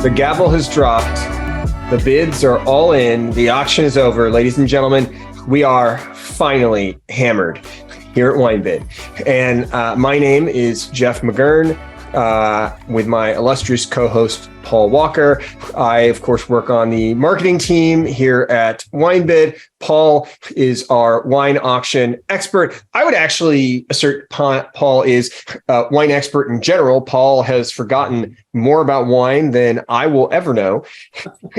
The gavel has dropped. The bids are all in. The auction is over. Ladies and gentlemen, we are finally hammered here at WineBid. And my name is Jeff McGurn with my illustrious co-host, Paul Walker. I, of course, work on the marketing team here at WineBid. Paul is our wine auction expert. I would actually assert Paul is a wine expert in general. Paul has forgotten more about wine than I will ever know.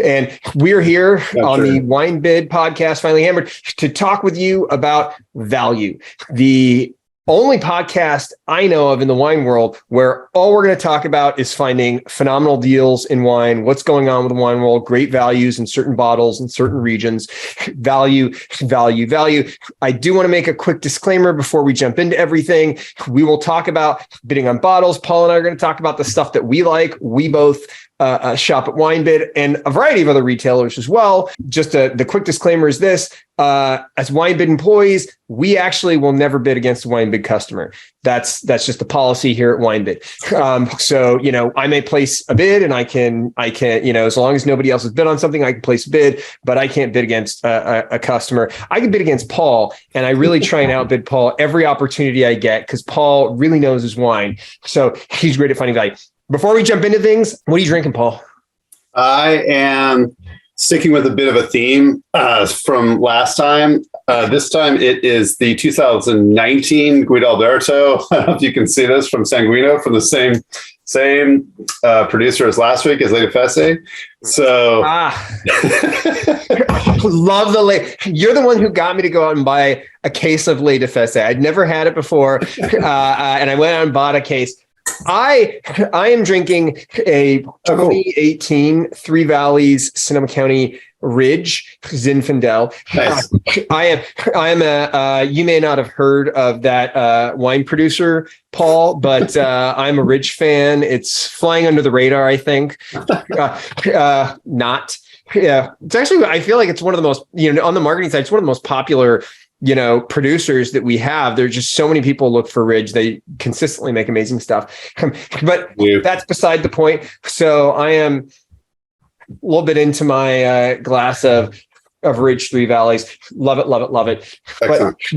And we're here on the WineBid podcast, Finally Hammered, to talk with you about value. The only podcast I know of in the wine world where all we're going to talk about is finding phenomenal deals in wine, what's going on with the wine world, great values in certain bottles in certain regions, value. I do want to make a quick disclaimer before we jump into everything. We will talk about bidding on bottles. Paul and I are going to talk about the stuff that we like. We both shop at WineBid and a variety of other retailers as well. Just the quick disclaimer is this: as WineBid employees, we actually will never bid against a WineBid customer. That's just the policy here at WineBid. So, I may place a bid and I can, as long as nobody else has bid on something, I can place a bid, but I can't bid against a customer. I can bid against Paul, and I really try and outbid Paul every opportunity I get because Paul really knows his wine. So he's great at finding value. Before we jump into things, what are you drinking, Paul? I am sticking with a bit of a theme from last time. This time it is the 2019 Guidalberto. I don't know if you can see this, from Sanguino, from the same producer as last week, as Lady Fesse. So love you're the one who got me to go out and buy a case of Lady Fesse. I'd never had it before, and I went out and bought a case. I am drinking a 2018 Three Valleys Sonoma County Ridge Zinfandel. Nice. I am a you may not have heard of that wine producer, Paul, but I'm a Ridge fan. It's flying under the radar, I think. Not. Yeah, it's actually, I feel like it's one of the most, on the marketing side, it's one of the most popular producers that we have. There's just so many people look for Ridge. They consistently make amazing stuff, but that's beside the point. So I am a little bit into my glass of Ridge Three Valleys. Love it.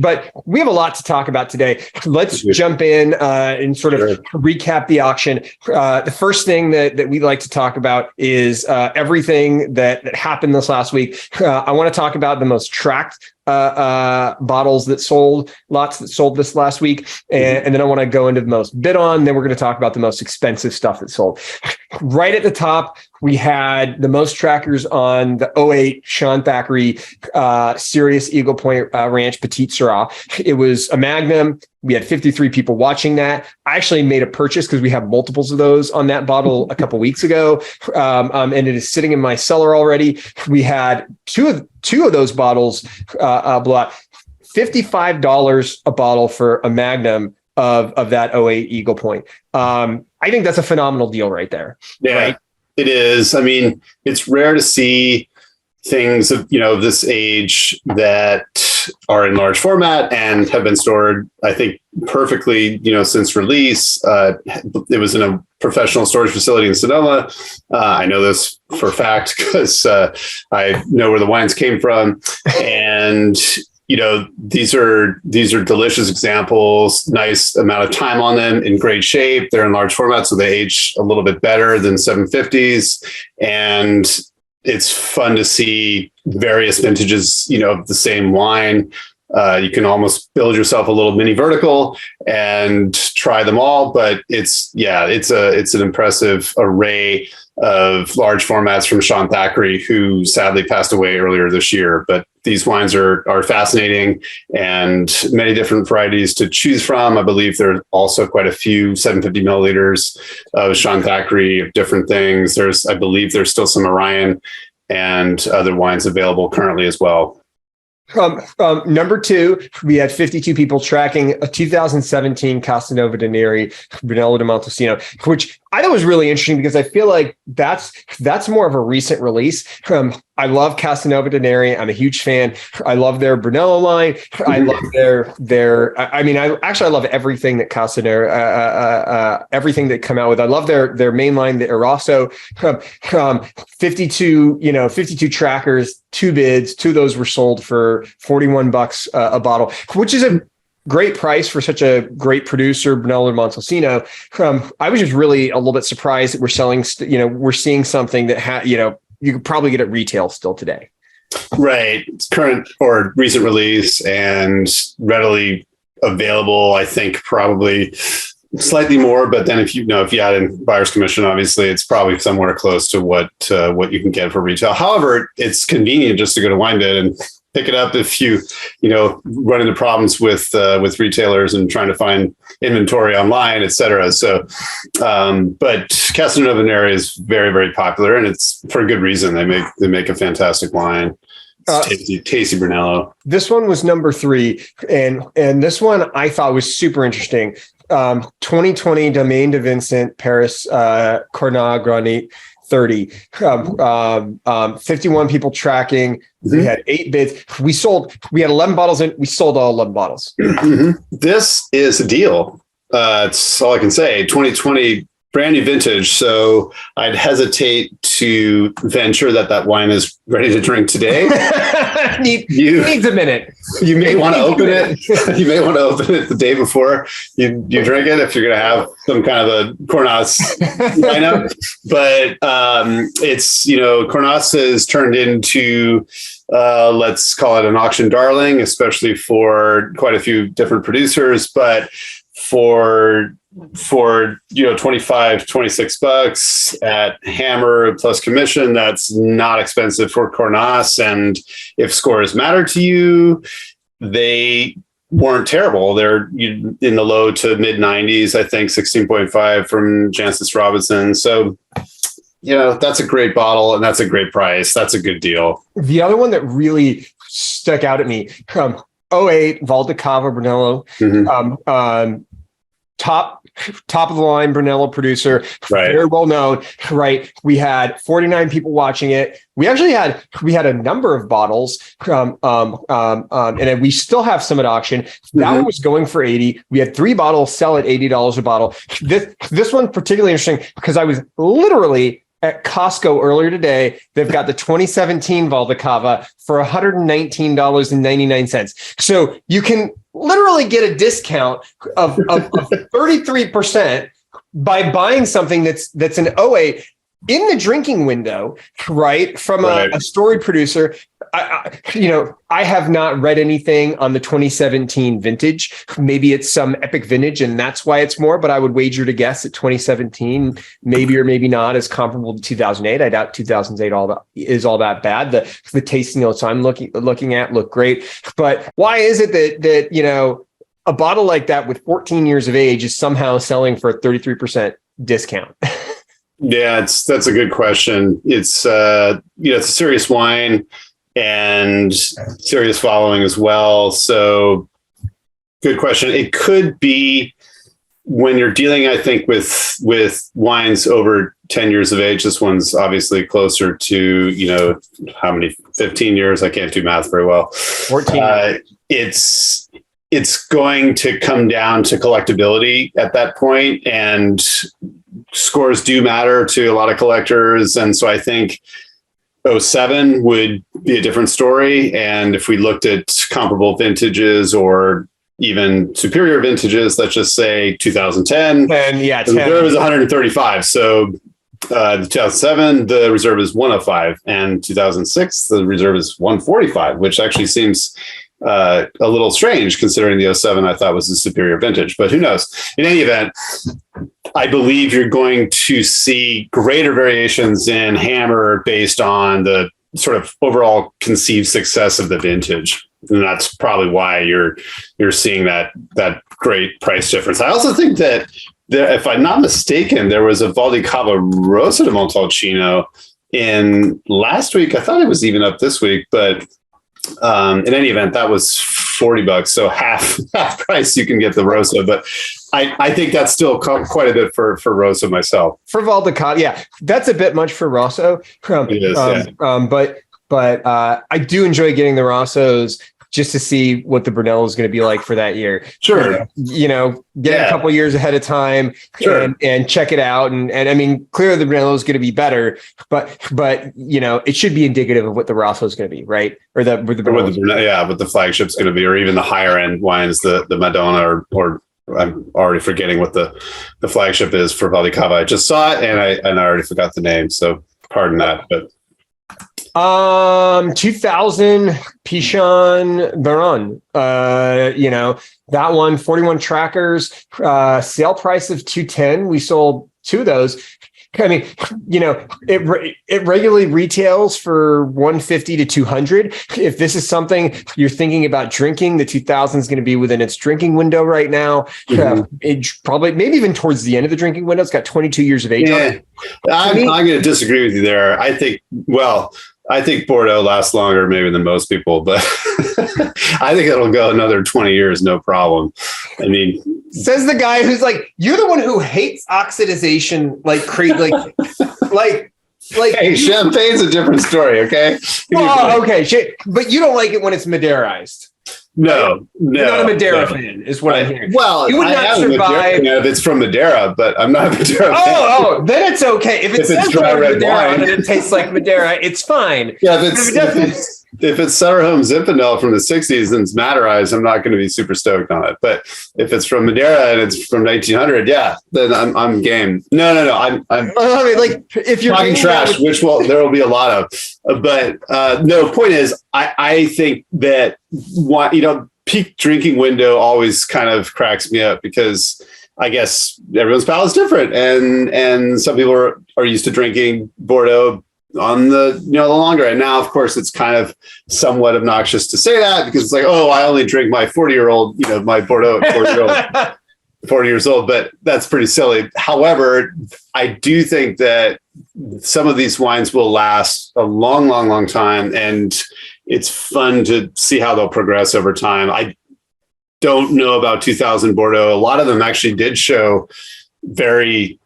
But we have a lot to talk about today. Let's jump in and sort of recap the auction. The first thing that we like to talk about is everything that happened this last week. I want to talk about the most tracked bottles that sold, lots that sold this last week. And then I want to go into the most bid on. Then we're going to talk about the most expensive stuff that sold. Right at the top, we had the most trackers on the 08 Sean Thackeray Serious Eagle Point Ranch Petite Syrah. It was a Magnum. We had 53 people watching that. I actually made a purchase because we have multiples of those on that bottle a couple weeks ago. And it is sitting in my cellar already. We had two of those bottles blow out. $55 a bottle for a Magnum of that 08 Eagle Point. I think that's a phenomenal deal right there. Yeah, right? It is. I mean, it's rare to see things of this age that are in large format and have been stored, I think, perfectly, since release. It was in a professional storage facility in Sonoma. I know this for a fact because I know where the wines came from. And these are delicious examples, nice amount of time on them, in great shape. They're in large format, so they age a little bit better than 750s. And it's fun to see various vintages, of the same wine. You can almost build yourself a little mini vertical and try them all, but it's an impressive array of large formats from Sean Thackeray, who sadly passed away earlier this year. But these wines are fascinating, and many different varieties to choose from. I believe there are also quite a few 750 milliliters of Sean Thackeray of different things. I believe there's still some Orion and other wines available currently as well. Number two, we had 52 people tracking a 2017 Casanova de Neri Brunello de Montesino, which I thought it was really interesting because I feel like that's more of a recent release. I love Casanova Denari. I'm a huge fan. I love their Brunello line. I love I love everything that Casanova, everything that come out with. I love their main line, the Erosso, 52 trackers, 2 bids. 2 of those were sold for $41 a bottle, which is a great price for such a great producer, Brunello Montalcino. I was just really a little bit surprised that we're seeing something that you could probably get at retail still today. Right. It's current or recent release and readily available. I think probably slightly more, but then if you add in buyer's commission, obviously it's probably somewhere close to what you can get for retail. However, it's convenient just to go to WineBid and pick it up if you run into problems with retailers and trying to find inventory online, et cetera. So, but Casanova Denari is very, very popular, and it's for a good reason. They make a fantastic wine. It's tasty Brunello. This one was number 3, and this one I thought was super interesting. 2020 Domaine de Vincent Paris Cornat Granit 30, 51 people tracking. Mm-hmm. We had 8 bids. We had 11 bottles in. We sold all 11 bottles. Mm-hmm. This is a deal. It's all I can say. 2020 brand new vintage. So I'd hesitate to venture that wine is ready to drink today. Needs a minute. You may want to open it. You may want to open it the day before you drink it if you're going to have some kind of a Cornas lineup. But it's, Cornas has turned into, let's call it an auction darling, especially for quite a few different producers. But for $25-26 at Hammer plus commission, that's not expensive for Cornas. And if scores matter to you, they weren't terrible. They're in the low to mid 90s, I think 16.5 from Jancis Robinson. So that's a great bottle and that's a great price. That's a good deal. The other one that really stuck out at me, 08 Valdecava Brunello, mm-hmm. Top of the line Brunello producer, right. Very well known, right? We had 49 people watching it. We actually had a number of bottles, and we still have some at auction. That mm-hmm. one was going for 80. We had 3 bottles sell at $80 a bottle. This one particularly interesting because I was literally at Costco earlier today. They've got the 2017 Valdecava for $119.99. So you can literally get a discount of 33% by buying something that's an 08 in the drinking window, right? From a story producer. I have not read anything on the 2017 vintage. Maybe it's some epic vintage and that's why it's more, but I would wager to guess that 2017, maybe or maybe not, is comparable to 2008. I doubt 2008 is all that bad. The tasting notes I'm looking at look great, but why is it that a bottle like that with 14 years of age is somehow selling for a 33% discount? Yeah, that's a good question. It's it's a serious wine and serious following as well. So good question. It could be when you're dealing, I think, with wines over 10 years of age. This one's obviously closer to, how many, 15 years? I can't do math very well. 14. It's going to come down to collectability at that point, and scores do matter to a lot of collectors. And so I think 07 would be a different story. And if we looked at comparable vintages or even superior vintages, let's just say 2010, the reserve is 135. So the 2007, the reserve is 105, and 2006, the reserve is 145, which actually seems a little strange considering the 07 I thought was a superior vintage, but who knows? In any event, I believe you're going to see greater variations in Hammer based on the sort of overall conceived success of the vintage. And that's probably why you're seeing that great price difference. I also think that if I'm not mistaken, there was a Valdecava Rosa de Montalcino in last week. I thought it was even up this week, but In any event, that was $40, so half price you can get the Rosso. But I think that's still quite a bit for Rosso myself. For Valdecato, yeah, that's a bit much for Rosso. It is, yeah. But I do enjoy getting the Rossos just to see what the Brunello is going to be like for that year. Sure. Get a couple years ahead of time, sure, and check it out. And I mean, clearly the Brunello is going to be better, but it should be indicative of what the Rosso is going to be, right? Or with the flagship's going to be, or even the higher end wines, the Madonna, or I'm already forgetting what the flagship is for Valdecato. I just saw it and I already forgot the name. So pardon that, but. 2000 Pichon Baron, that one, 41 trackers, sale price of 210. We sold 2 of those. I mean, it regularly retails for 150 to 200. If this is something you're thinking about drinking, the 2000 is going to be within its drinking window right now. It probably, maybe even towards the end of the drinking window. It's got 22 years of age. Yeah, I'm going to disagree with you there. I think Bordeaux lasts longer maybe than most people, but I think it'll go another 20 years, no problem. I mean, says the guy who's like, you're the one who hates oxidization like crazy, like. Hey, champagne's a different story, okay? Oh, okay, but you don't like it when it's Madeirized. No. You're not a Madeira fan, is what I'm hearing. Well, you would not survive if it's from Madeira, but I'm not a Madeira fan. Oh, then it's okay. If it says dry red Madeira wine and it tastes like Madeira, it's fine. Yeah, if it's Sutter Home Zinfandel from the 60s and it's Madeirized, I'm not going to be super stoked on it. But if it's from Madeira and it's from 1900, yeah, then I'm game. No. I mean, like, if you're talking trash, there will be a lot of. But no, point is, I think that peak drinking window always kind of cracks me up because I guess everyone's palate is different, and some people are used to drinking Bordeaux on the longer end. Now, of course, it's kind of somewhat obnoxious to say that because it's like, oh, I only drink my 40-year-old, my Bordeaux at 40 years old, but that's pretty silly. However, I do think that some of these wines will last a long, long, long time, and it's fun to see how they'll progress over time. I don't know about 2000 Bordeaux. A lot of them actually did show very,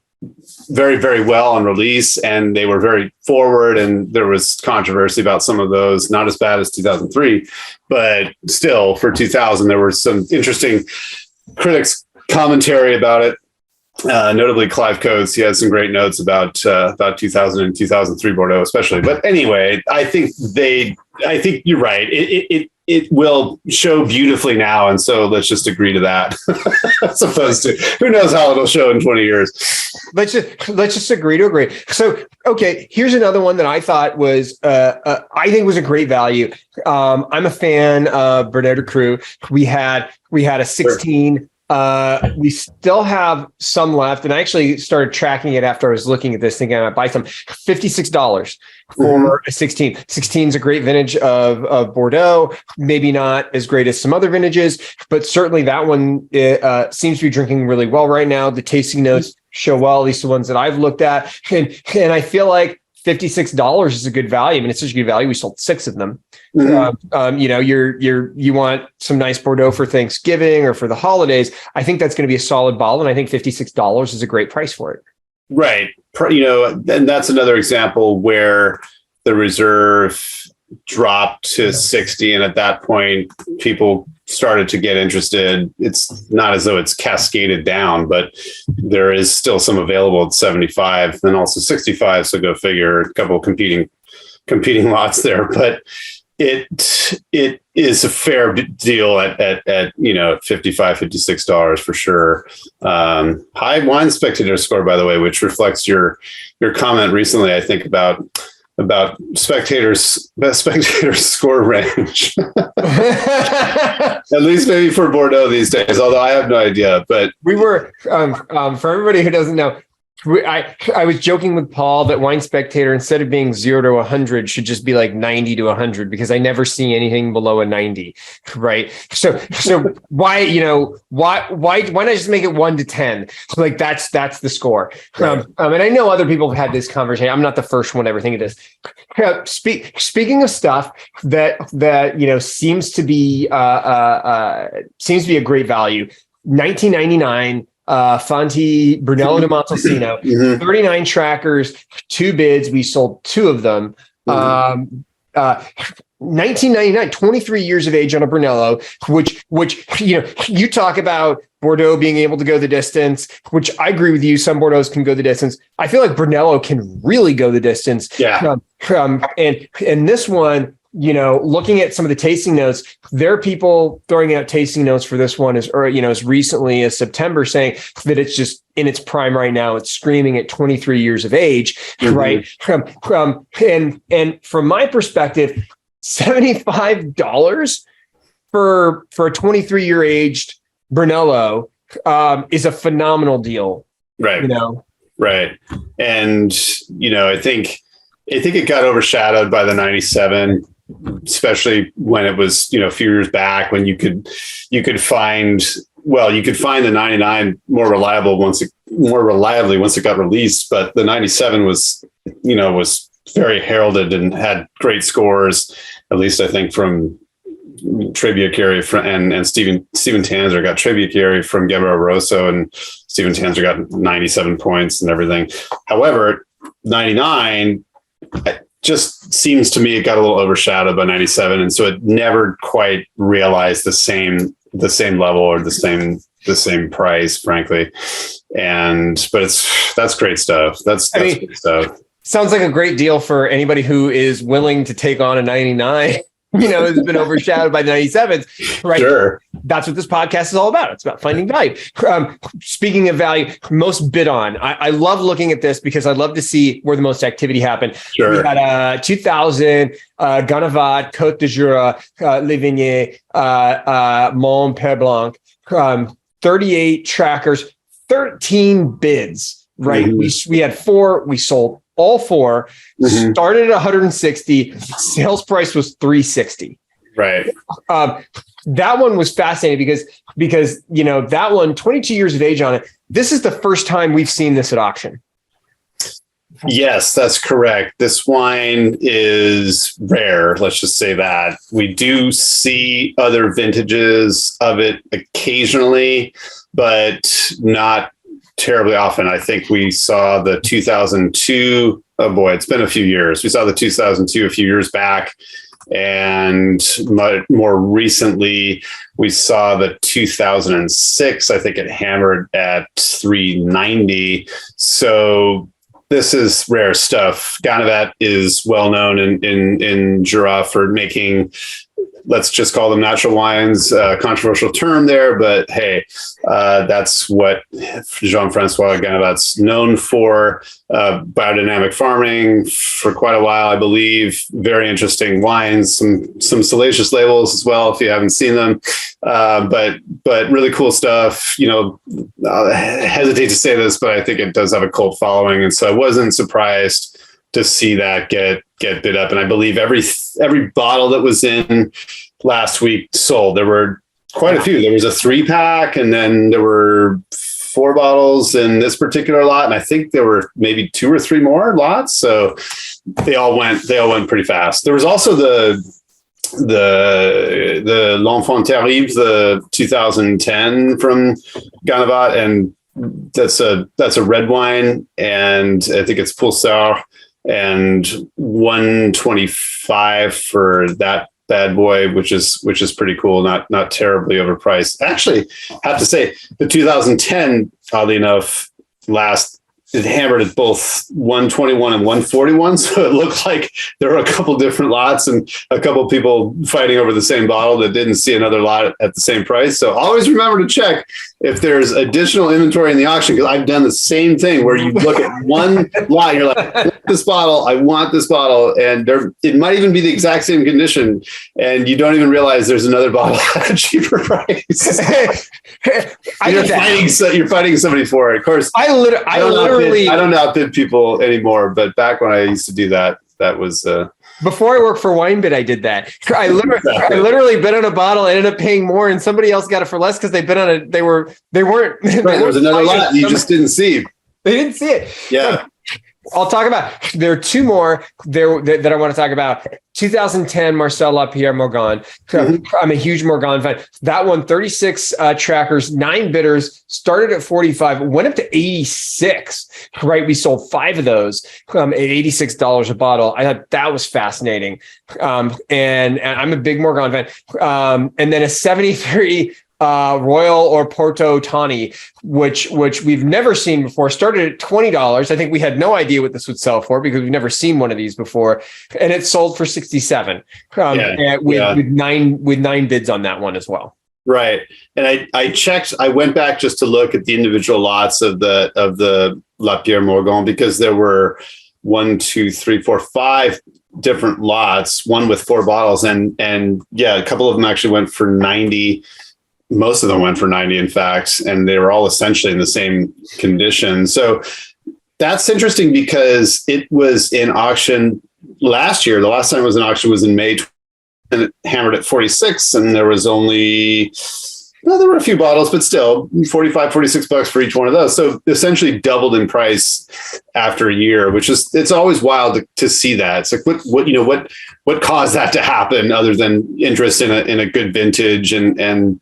very, very well on release, and they were very forward, and there was controversy about some of those. Not as bad as 2003, but still for 2000 there were some interesting critics commentary about it, notably Clive Coates. He had some great notes about 2000 and 2003 Bordeaux especially. But anyway, I think you're right. It will show beautifully now, and so let's just agree to that. As opposed to who knows how it'll show in 20 years. Let's just agree to agree. So, okay, here's another one that I thought was I think was a great value. I'm a fan of Bernard de Cru. We had a 16. Sure. We still have some left, and I actually started tracking it after I was looking at this, thinking I might buy some. $56 for a 16. 16 is a great vintage of Bordeaux. Maybe not as great as some other vintages, but certainly that one seems to be drinking really well right now. The tasting notes show well, at least the ones that I've looked at, and I feel like $56 is a good value. I mean, it's such a good value. We sold 6 of them. You want some nice Bordeaux for Thanksgiving or for the holidays. I think that's going to be a solid bottle, and I think $56 is a great price for it. Right. And that's another example where the reserve dropped to 60, and at that point, people started to get interested. It's not as though it's cascaded down, but there is still some available at 75 and also 65. So go figure, a couple of competing lots there, but it is a fair deal at $55, $56 for sure. High wine spectator score, by the way, which reflects your comment recently, I think, about spectators score range. At least maybe for Bordeaux these days, although I have no idea. But we were for everybody who doesn't know, I was joking with Paul that Wine Spectator, instead of being 0 to 100, should just be like 90 to 100, because I never see anything below a 90, right? So why not just make it 1 to 10? Like that's the score. Right. And I know other people have had this conversation. I'm not the first one to ever think of this. Speaking of stuff that seems to be a great value. 1999. Fanti Brunello di Montalcino, 39 trackers, 2 bids. We sold 2 of them. 1999, 23 years of age on a Brunello, which you talk about Bordeaux being able to go the distance, which I agree with you. Some Bordeaux's can go the distance. I feel like Brunello can really go the distance. Yeah. And this one, looking at some of the tasting notes, there are people throwing out tasting notes for this one as recently as September, saying that it's just in its prime right now. It's screaming at 23 years of age, right? And from my perspective, $75 for a 23-year aged Brunello is a phenomenal deal. Right. Right. And, I think it got overshadowed by the 97, especially when it was, a few years back, when you could find the 99 more reliably once it got released. But the 97 was very heralded and had great scores, at least I think from Trebbiachieri and Steven Tanzer got Trebbiachieri from Gabriel Rosso, and Steven Tanzer got 97 points and everything. However, 99 just seems to me it got a little overshadowed by 97, and so it never quite realized the same level or the same price, frankly. But that's great stuff. That's good stuff. Sounds like a great deal for anybody who is willing to take on a 99. Has been overshadowed by the 97s, right? Sure. That's what this podcast is all about. It's about finding value. Speaking of value, most bid on. I love looking at this because I love to see where the most activity happened. Sure. We had 2000 Ganavat, Côte de Jura, Les Vignes, Mont Père Blanc, 38 trackers, 13 bids, right? Mm-hmm. We had 4, we sold all 4, started at 160, sales price was 360. Right. That one was fascinating because that one, 22 years of age on it. This is the first time we've seen this at auction. Yes, that's correct. This wine is rare. Let's just say that. We do see other vintages of it occasionally, but not terribly often. I think we saw the 2002. Oh boy, it's been a few years. We saw the 2002 a few years back, and more recently we saw the 2006. I think it hammered at 390. So this is rare stuff. Ganavat is well known in Jura for making, let's just call them natural wines, controversial term there, but hey, that's what Jean-Francois Ganavat's known for. Biodynamic farming for quite a while, I believe. Very interesting wines, some salacious labels as well, if you haven't seen them. But really cool stuff. I hesitate to say this, but I think it does have a cult following. And so I wasn't surprised to see that get bid up. And I believe every bottle that was in last week sold. There were quite a few. There was a 3-pack, and then there were 4 bottles in this particular lot. And I think there were maybe 2 or 3 more lots. So they all went pretty fast. There was also the L'Enfant Terrible, the 2010 from Ganavat, and that's a red wine, and I think it's Pulsar, and 125 for that bad boy, which is pretty cool. Not terribly overpriced. Actually, I have to say the 2010, oddly enough, it hammered at both 121 and 141. So it looked like there were a couple different lots and a couple people fighting over the same bottle that didn't see another lot at the same price. So always remember to check if there's additional inventory in the auction, because I've done the same thing where you look at one lot, you're like, I want this bottle, I want this bottle, and it might even be the exact same condition, and you don't even realize there's another bottle at a cheaper price. You're fighting somebody for it. Of course, I don't outbid people anymore, but back when I used to do that, that was before I worked for WineBid, I did that. I literally bid on a bottle, ended up paying more, and somebody else got it for less because they bid on it. They weren't. Right, there was another lot you just didn't see. They didn't see it. Yeah. I'll talk about, there are two more there that I want to talk about. 2010 Marcel Lapierre Morgon. I'm a huge Morgon fan. That one, 36 trackers, 9 bidders, started at 45, went up to 86, right? We sold 5 of those at $86 a bottle. I thought that was fascinating. And I'm a big Morgon fan. And then a 73 Royal or Porto Tawny, which we've never seen before, started at $20. I think we had no idea what this would sell for because we've never seen one of these before, and it sold for 67 with nine bids on that one as well. Right, and I checked. I went back just to look at the individual lots of the Lapierre Morgon because there were 1, 2, 3, 4, 5 different lots, one with 4 bottles, and a couple of them actually went for 90. Most of them went for 90, in fact, and they were all essentially in the same condition. So that's interesting because it was in auction last year. The last time it was in auction was in May, and it hammered at 46, and there was only, there were a few bottles, but still $45, $46 for each one of those. So essentially doubled in price after a year, which is, it's always wild to see that. It's like, what caused that to happen other than interest in a good vintage and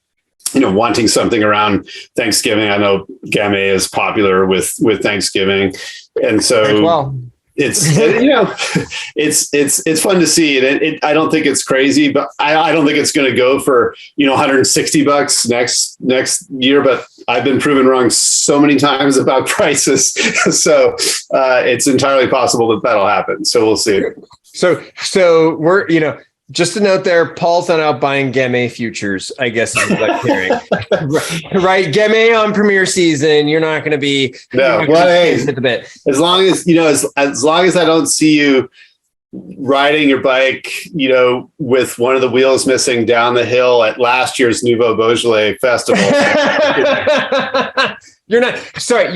wanting something around Thanksgiving. I know Gamay is popular with Thanksgiving. And so it's, it's fun to see. And I don't think it's crazy, but I don't think it's going to go for, $160 next year, but I've been proven wrong so many times about prices. So it's entirely possible that that'll happen. So we'll see. So we're, just a note there, Paul's not out buying Gamay futures, I guess is what I'm hearing. Right. Gamay on premiere season, you're not going to be. No, well, hey, as long as, as long as I don't see you riding your bike, with one of the wheels missing down the hill at last year's Nouveau Beaujolais festival. You're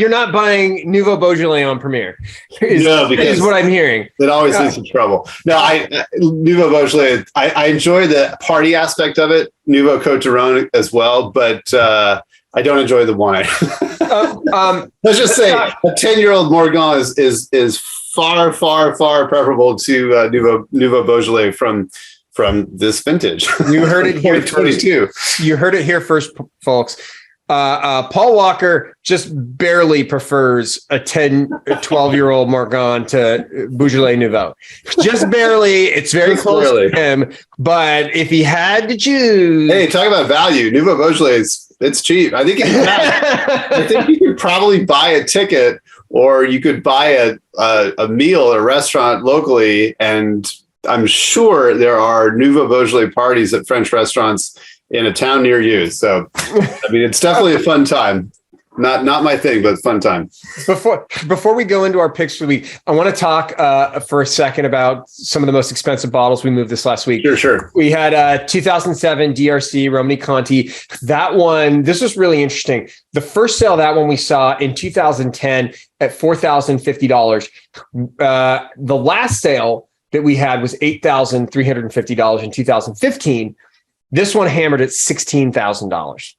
not buying Nouveau Beaujolais on premiere. No, because is what I'm hearing. It always leads to trouble. No, Nouveau Beaujolais, I enjoy the party aspect of it, Nouveau Côte d'Aron as well, but I don't enjoy the wine. Let's just say a 10-year-old Morgon is far, far, far preferable to Nouveau Beaujolais from this vintage. You heard it here. 22. You heard it here first, folks. Paul Walker just barely prefers a 12-year-old Morgon to Beaujolais Nouveau. Just barely. It's very close to him. But if he had to choose, hey, talk about value. Nouveau Beaujolais, it's cheap. I think you could probably buy a ticket, or you could buy a meal at a restaurant locally, and I'm sure there are Nouveau Beaujolais parties at French restaurants in a town near you. So, it's definitely a fun time. Not my thing, but fun time. Before we go into our picks for the week, I want to talk for a second about some of the most expensive bottles we moved this last week. Sure. We had 2007 DRC Romani Conti. That one, this was really interesting. The first sale, that one we saw in 2010 at $4,050. The last sale that we had was $8,350 in 2015. This one hammered at $16,000.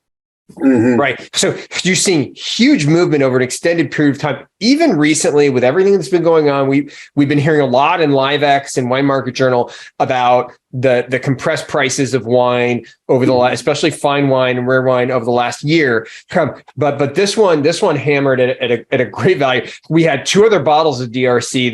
Mm-hmm. Right. So you're seeing huge movement over an extended period of time. Even recently, with everything that's been going on, we've been hearing a lot in LiveX and Wine Market Journal about the compressed prices of wine over the last, especially fine wine and rare wine over the last year. But this one hammered at a great value. We had 2 other bottles of DRC.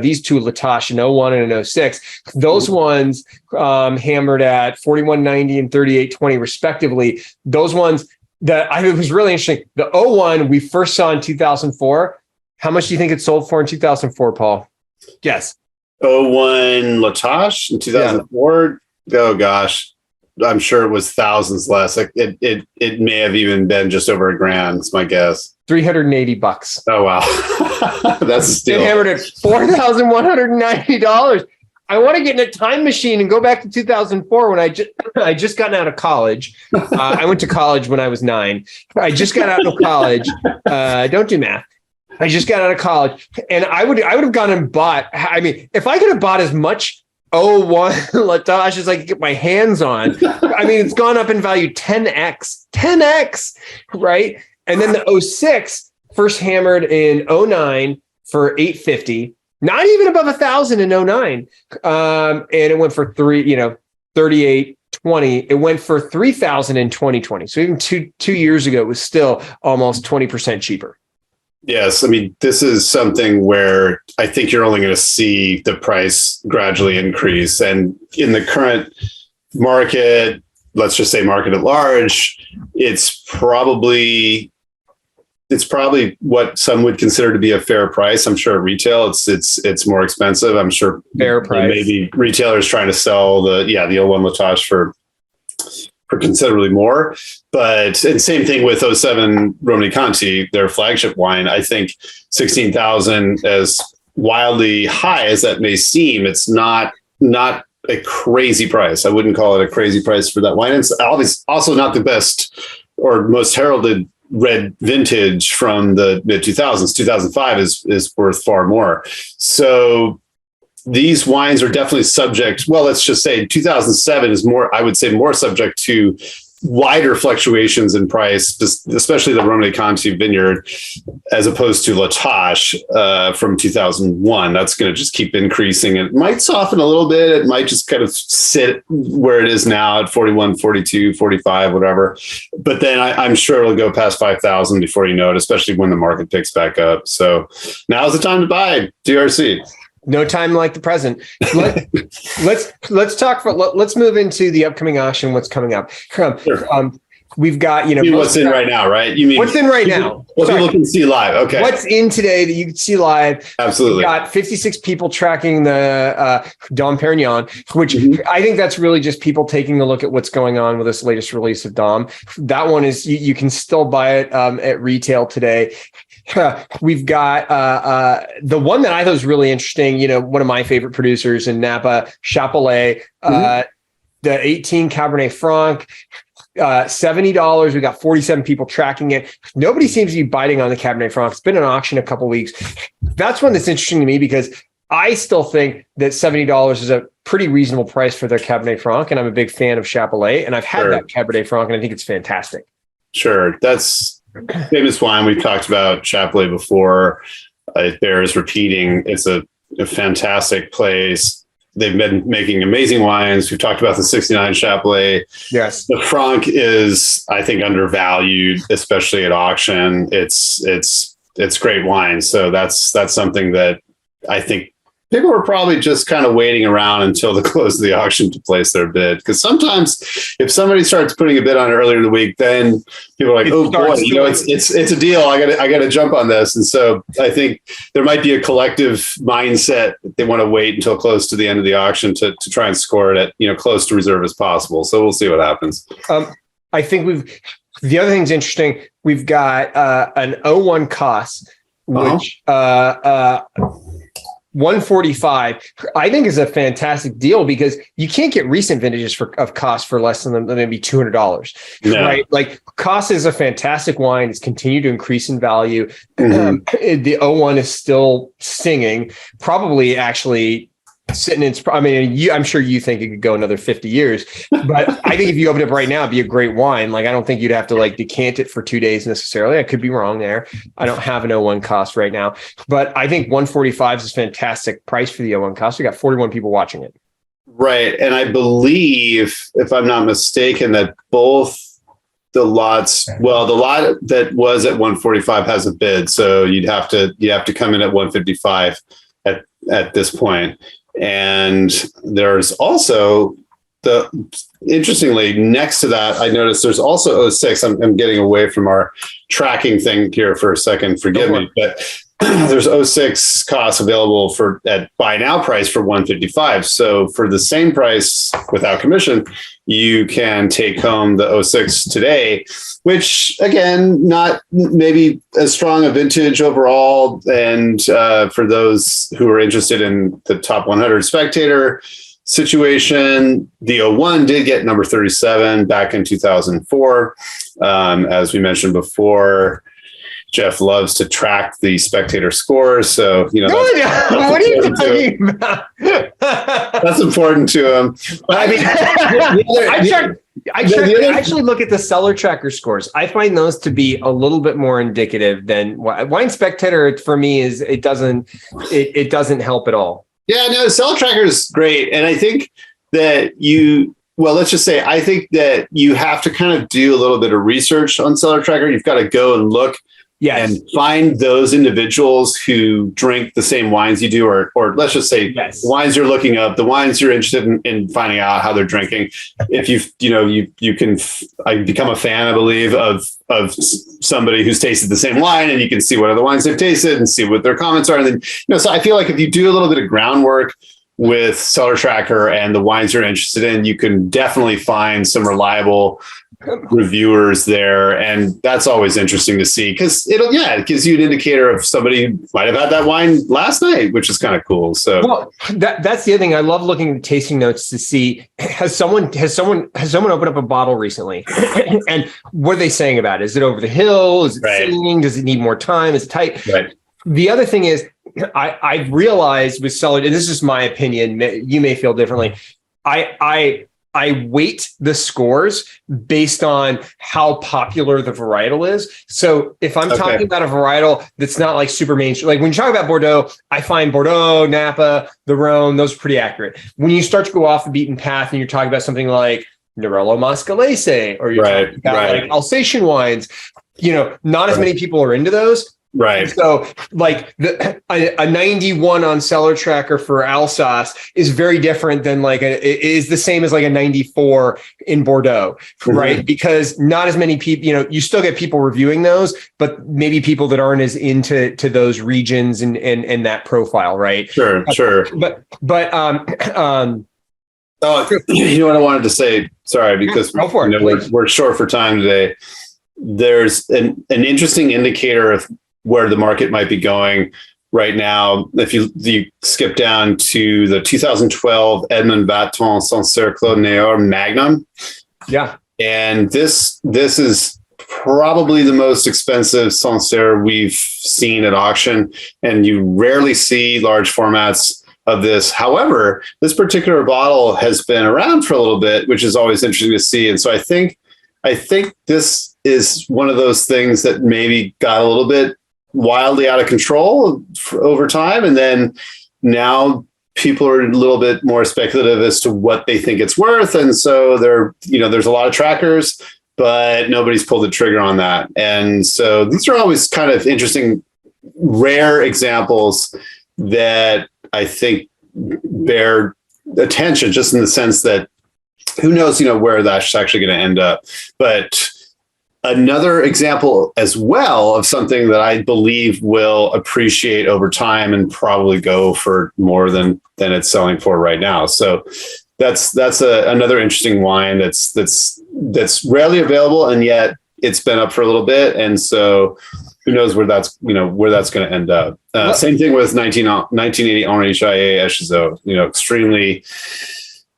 These 2 Latache, an 01 and an 06. Those ones hammered at $41.90 and $38.20 respectively. Those ones that I think was really interesting. The 01 we first saw in 2004. How much do you think it sold for in 2004, Paul? Guess. 01 Latache in 2004. Yeah. Oh gosh. I'm sure it was thousands less. Like it may have even been just over $1,000. It's my guess. $380. Oh wow, that's a steal. It hammered at $4,190. I want to get in a time machine and go back to 2004 when I just gotten out of college. I went to college when I was 9. I just got out of college. Don't do math. I just got out of college, and I would have gone and bought. I mean, if I could have bought as much 01 Latage as I could get my hands on, I mean, it's gone up in value 10x, right? And then the 06 first hammered in 09 for $850. Not even above 1,000 in 09. And it went for 38.20. It went for 3,000 in 2020. So even two years ago, it was still almost 20% cheaper. Yes. I mean, this is something where I think you're only going to see the price gradually increase. And in the current market, let's just say market at large, it's probably what some would consider to be a fair price. I'm sure at retail it's more expensive. I'm sure fair price. Maybe retailers trying to sell the 01 Latage for considerably more. But and same thing with 07 Romanée-Conti, their flagship wine. I think 16,000, as wildly high as that may seem, it's not a crazy price. I wouldn't call it a crazy price for that wine. It's obviously also not the best or most heralded red vintage from the mid 2000s. 2005 is worth far more. So these wines are definitely subject. Well, let's just say 2007 is more, I would say, more subject to wider fluctuations in price, especially the Romanée-Conti vineyard, as opposed to Latage from 2001. That's going to just keep increasing. It might soften a little bit. It might just kind of sit where it is now at 41, 42, 45, whatever. But then I'm sure it'll go past 5,000 before you know it, especially when the market picks back up. So now's the time to buy DRC. No time like the present. Let's talk for. Let's move into the upcoming auction. What's coming up? Sure. We've got what's in right now, right? You mean what's in right now? What people can see live? Okay. What's in today that you can see live? Absolutely. We've got 56 people tracking the Dom Perignon, which I think that's really just people taking a look at what's going on with this latest release of Dom. That one is you can still buy it at retail today. We've got the one that I thought was really interesting, one of my favorite producers in Napa, Chapelet, the 18 Cabernet Franc, $70. We got 47 people tracking it. Nobody seems to be biting on the Cabernet Franc. It's been an auction a couple of weeks. That's one that's interesting to me because I still think that $70 is a pretty reasonable price for their Cabernet Franc. And I'm a big fan of Chapelet, and I've had that Cabernet Franc, and I think it's fantastic. Sure. That's famous wine. We've talked about Chapelet before. It bears repeating. It's a fantastic place. They've been making amazing wines. We've talked about the 69 Chapelet. Yes. The Franc is, I think, undervalued, especially at auction. It's great wine. So that's something that I think people were probably just kind of waiting around until the close of the auction to place their bid. Because sometimes if somebody starts putting a bid on it earlier in the week, then people are like, oh boy, it's a deal. I got to jump on this. And so I think there might be a collective mindset that they want to wait until close to the end of the auction to try and score it at, close to reserve as possible. So we'll see what happens. I think the other thing's interesting. We've got an 01 cost, which 145, I think, is a fantastic deal because you can't get recent vintages of cost for less than maybe $200, right? Like cost is a fantastic wine. It's continued to increase in value. The 01 is still singing, probably actually sitting in. I mean, I'm sure you think it could go another 50 years, but I think if you open it up right now, it'd be a great wine. Like, I don't think you'd have to decant it for 2 days necessarily. I could be wrong there. I don't have an 01 cost right now, but I think 145 is a fantastic price for the 01 cost. We got 41 people watching it. Right. And I believe, if I'm not mistaken, that both the lots, the lot that was at 145 has a bid. So you'd have to come in at 155 at this point. And there's also interestingly, next to that, I noticed there's also 06. I'm getting away from our tracking thing here for a second. Forgive me, but there's 06 costs available at buy now price for 155. So for the same price without commission, you can take home the '06 today, which again, not maybe as strong a vintage overall. And for those who are interested in the top 100 spectator situation, the '01 did get number 37 back in 2004. As we mentioned before, Jeff loves to track the spectator scores. So, what are you talking about? That's important to him. I mean, I actually look at the seller tracker scores. I find those to be a little bit more indicative than Wine Spectator. For me, it doesn't help at all. Yeah, no, seller tracker is great. And I think that let's just say, I think that you have to kind of do a little bit of research on seller tracker. You've got to go and look. Yes. And find those individuals who drink the same wines you do, or let's just say wines you're looking up, the wines you're interested in finding out how they're drinking. If you can become a fan, I believe, of somebody who's tasted the same wine, and you can see what other wines they've tasted and see what their comments are. And then, so I feel like if you do a little bit of groundwork with seller tracker and the wines you're interested in, you can definitely find some reliable reviewers there, and that's always interesting to see, because it gives you an indicator of somebody who might have had that wine last night, which is kind of cool. So that's the other thing. I love looking at tasting notes to see has someone opened up a bottle recently and what are they saying about it? Is it over the hill? Is it singing? Does it need more time? Is it tight? Right. The other thing is I've realized with seller, and this is just my opinion, you may feel differently. I weight the scores based on how popular the varietal is. So if I'm talking about a varietal that's not like super mainstream, like when you talk about Bordeaux, I find Bordeaux, Napa, the Rhone, those are pretty accurate. When you start to go off the beaten path and you're talking about something like Nerello Mascalese, or you're talking about like Alsatian wines, not as many people are into those. Right. So like a 91 on seller tracker for Alsace is very different than is the same as like a 94 in Bordeaux, right? Because not as many people, you still get people reviewing those, but maybe people that aren't as into those regions and that profile, right? Sure. But you know what I wanted to say? Sorry, because go for it, we're short for time today. There's an interesting indicator of where the market might be going right now. If you skip down to the 2012 Edmond Vaton Sancerre Claude Neor Magnum. Yeah. And this is probably the most expensive Sancerre we've seen at auction. And you rarely see large formats of this. However, this particular bottle has been around for a little bit, which is always interesting to see. And so I think this is one of those things that maybe got a little bit wildly out of control over time. And then now people are a little bit more speculative as to what they think it's worth. And so there's a lot of trackers, but nobody's pulled the trigger on that. And so these are always kind of interesting, rare examples that I think bear attention, just in the sense that who knows, where that's actually going to end up. But another example as well of something that I believe will appreciate over time and probably go for more than it's selling for right now. So that's another interesting wine that's rarely available, and yet it's been up for a little bit. And so who knows where that's going to end up. Same thing with 1980 Henri Chaillet Echezot,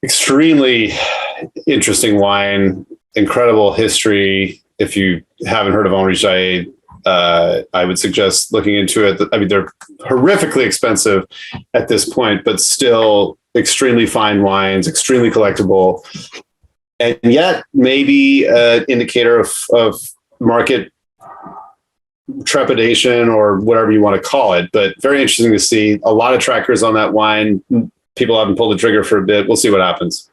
extremely interesting wine, incredible history. If you haven't heard of Henri Chaillet, I would suggest looking into it. I mean, they're horrifically expensive at this point, but still extremely fine wines, extremely collectible, and yet maybe an indicator of market trepidation or whatever you want to call it. But very interesting to see. A lot of trackers on that wine. People haven't pulled the trigger for a bit. We'll see what happens.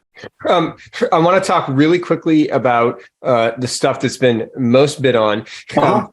I want to talk really quickly about the stuff that's been most bid on,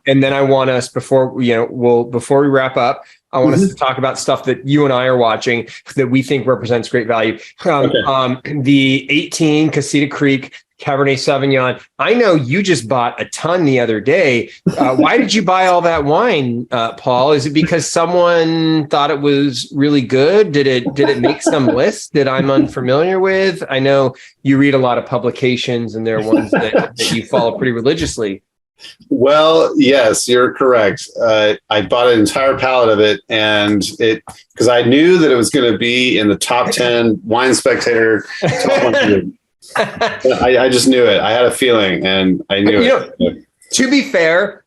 and then I want us before we wrap up. I want us to talk about stuff that you and I are watching that we think represents great value. The 18 Casita Creek Cabernet Sauvignon. I know you just bought a ton the other day. Why did you buy all that wine, Paul? Is it because someone thought it was really good? Did it make some list that I'm unfamiliar with? I know you read a lot of publications, and they're ones that you follow pretty religiously. Well, yes, you're correct. I bought an entire pallet of it, and because I knew that it was going to be in the top 10 Wine Spectator top 100. I just knew it. I had a feeling, and I knew it. To be fair,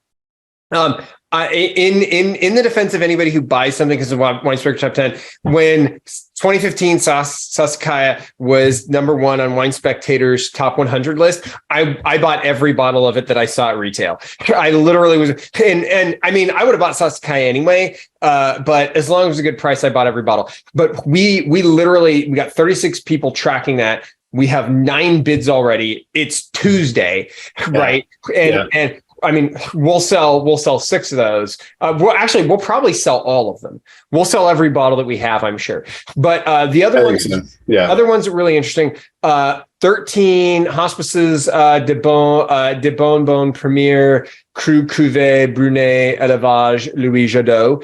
in the defense of anybody who buys something because of Wine Spectator Top 10, when 2015 Sassicaia was number one on Wine Spectator's top 100 list, I bought every bottle of it that I saw at retail. I literally was, and I mean, I would have bought Sassicaia anyway, but as long as it was a good price, I bought every bottle. But we got 36 people tracking that. We have 9 bids already. It's Tuesday, right? And I mean, we'll sell 6 of those. We'll probably sell all of them. We'll sell every bottle that we have, I'm sure. But the other ones are really interesting. 13 Hospices de Bonbon Premier Cru Cuvée Brunet Élevage Louis Jadot.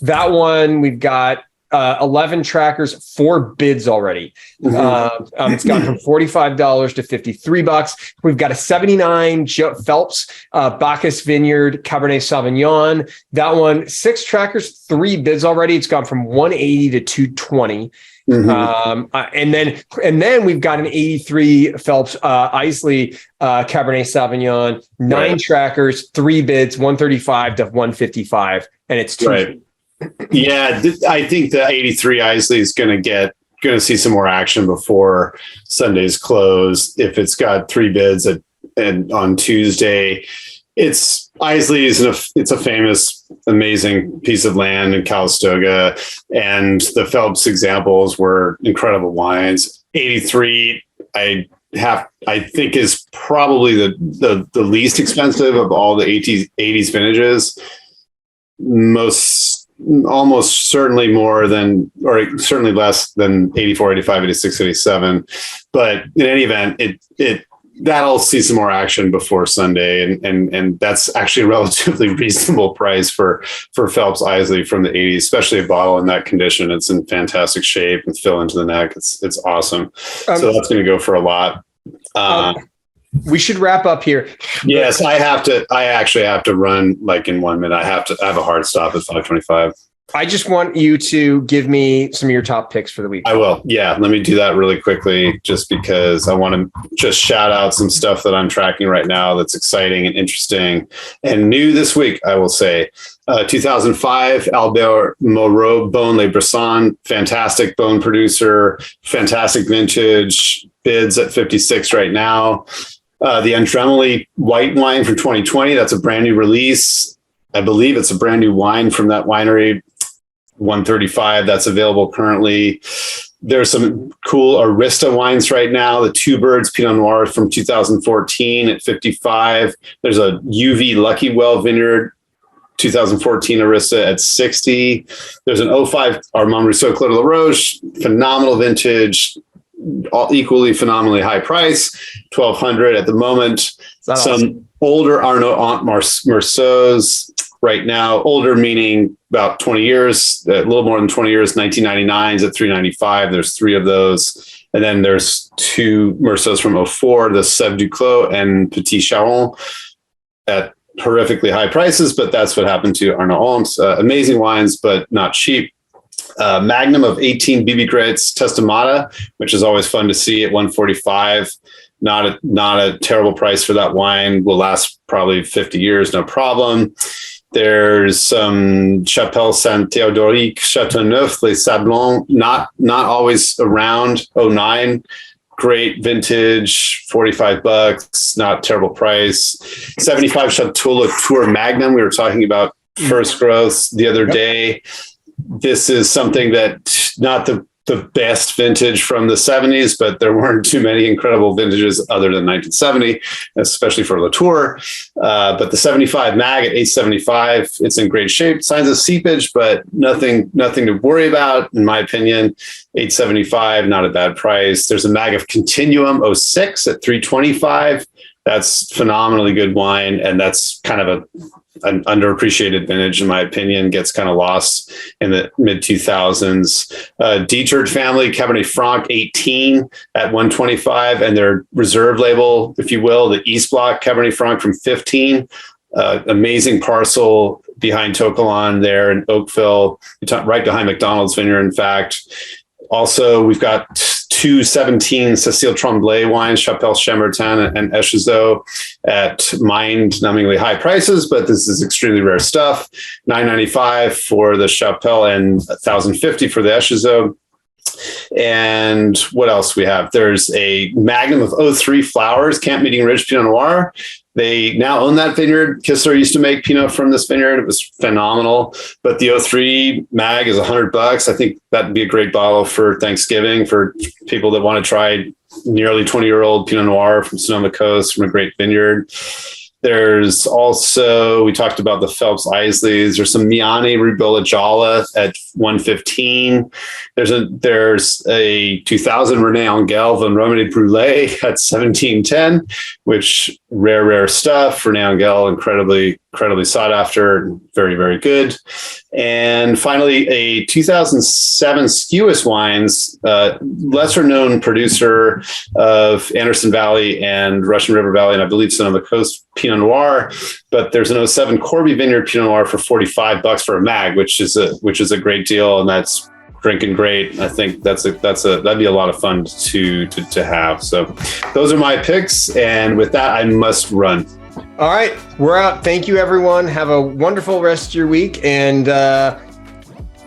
That one we've got 11 trackers, 4 bids already. It's gone from $45 to $53. We've got a 79 Phelps Bacchus Vineyard Cabernet Sauvignon. That one, 6 trackers, 3 bids already. It's gone from $180 to $220. And then we've got an 83 Phelps Isley Cabernet Sauvignon, 9 trackers, 3 bids, $135 to $155, and it's Tuesday. Right. Yeah, I think the 83 Isley is going to see some more action before Sunday's close. If it's got 3 bids and on Tuesday, Isley it's a famous, amazing piece of land in Calistoga, and the Phelps examples were incredible wines. 83, I think is probably the least expensive of all the 80s vintages. Almost certainly more than, or certainly less than 84, 85, 86, 87. But in any event, that'll see some more action before Sunday. And that's actually a relatively reasonable price for Phelps Isley from the 80s, especially a bottle in that condition. It's in fantastic shape and fill into the neck. It's awesome. So that's going to go for a lot. We should wrap up here. Yes, I actually have to run like in 1 minute. I have a hard stop at 5:25. I just want you to give me some of your top picks for the week. I will. Yeah. Let me do that really quickly, just because I want to just shout out some stuff that I'm tracking right now that's exciting and interesting and new this week, I will say. 2005 Albert Moreau Beaune Les Bressons, fantastic bone producer, fantastic vintage, bids at 56 right now. The Andremoli white wine from 2020. That's a brand new release. I believe it's a brand new wine from that winery. 135. That's available currently. There's some cool Arista wines right now. The Two Birds Pinot Noir from 2014 at 55. There's a UV Lucky Well Vineyard 2014 Arista at 60. There's an 05 Armand Rousseau Clos de la Roche, phenomenal vintage, all equally phenomenally high price, $1,200 at the moment. Some awesome older Arnaud Marceaus right now, older meaning about 20 years, a little more than 20 years, 1999s at $395. There's 3 of those. And then there's 2 Merceaus from 04, the Sève du Clos and Petit Charon at horrifically high prices, but that's what happened to Arnaud. Amazing wines, but not cheap. Magnum of 18 BB Grits Testamata, which is always fun to see at 145. Not a terrible price for that wine. Will last probably 50 years, no problem. There's some Chapelle Saint-Théodoric, Châteauneuf, Les Sablons, not always around. 09, great vintage, $45, not terrible price. 75 Chateau Latour Magnum. We were talking about first growth the other day. This is something that not the the best vintage from the 70s, but there weren't too many incredible vintages other than 1970, especially for Latour. But the 75 mag at $875, it's in great shape. Signs of seepage, but nothing to worry about, in my opinion. $875, not a bad price. There's a mag of Continuum 06 at $325. That's phenomenally good wine, and that's kind of an underappreciated vintage, in my opinion. Gets kind of lost in the mid 2000s. Dietrich family Cabernet Franc 18 at 125, and their reserve label, if you will, the East Block Cabernet Franc from 15. Amazing parcel behind Tokelon there in Oakville, right behind McDonald's Vineyard, in fact. Also, we've got 217 Cécile Tremblay wines, Chapelle Chambertin and Echezot, at mind-numbingly high prices, but this is extremely rare stuff. $995 for the Chapelle and $1,050 for the Echezot. And what else we have? There's a Magnum of 03 Flowers, Camp Meeting Ridge Pinot Noir. They now own that vineyard. Kistler used to make Pinot from this vineyard. It was phenomenal. But the 03 mag is $100. I think that'd be a great bottle for Thanksgiving for people that want to try nearly 20-year-old Pinot Noir from Sonoma Coast from a great vineyard. There's also, we talked about the Phelps Isleys. There's some Miani Rubiola Jala at $115. There's a 2000 Rene Angel Von Romane Brûlé at $1710, which rare stuff. Rene Angel, incredibly sought after, very, very good. And finally, a 2007 Skewis Wines, lesser known producer of Anderson Valley and Russian River Valley, and I believe Sonoma Coast Pinot Noir. But there's an 07 Corby Vineyard Pinot Noir for $45 for a mag, which is a great deal, and that's drinking great. I think that'd be a lot of fun to have. So those are my picks, and with that, I must run. All right, we're out. Thank you, everyone. Have a wonderful rest of your week, and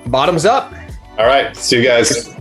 bottoms up. All right, see you guys.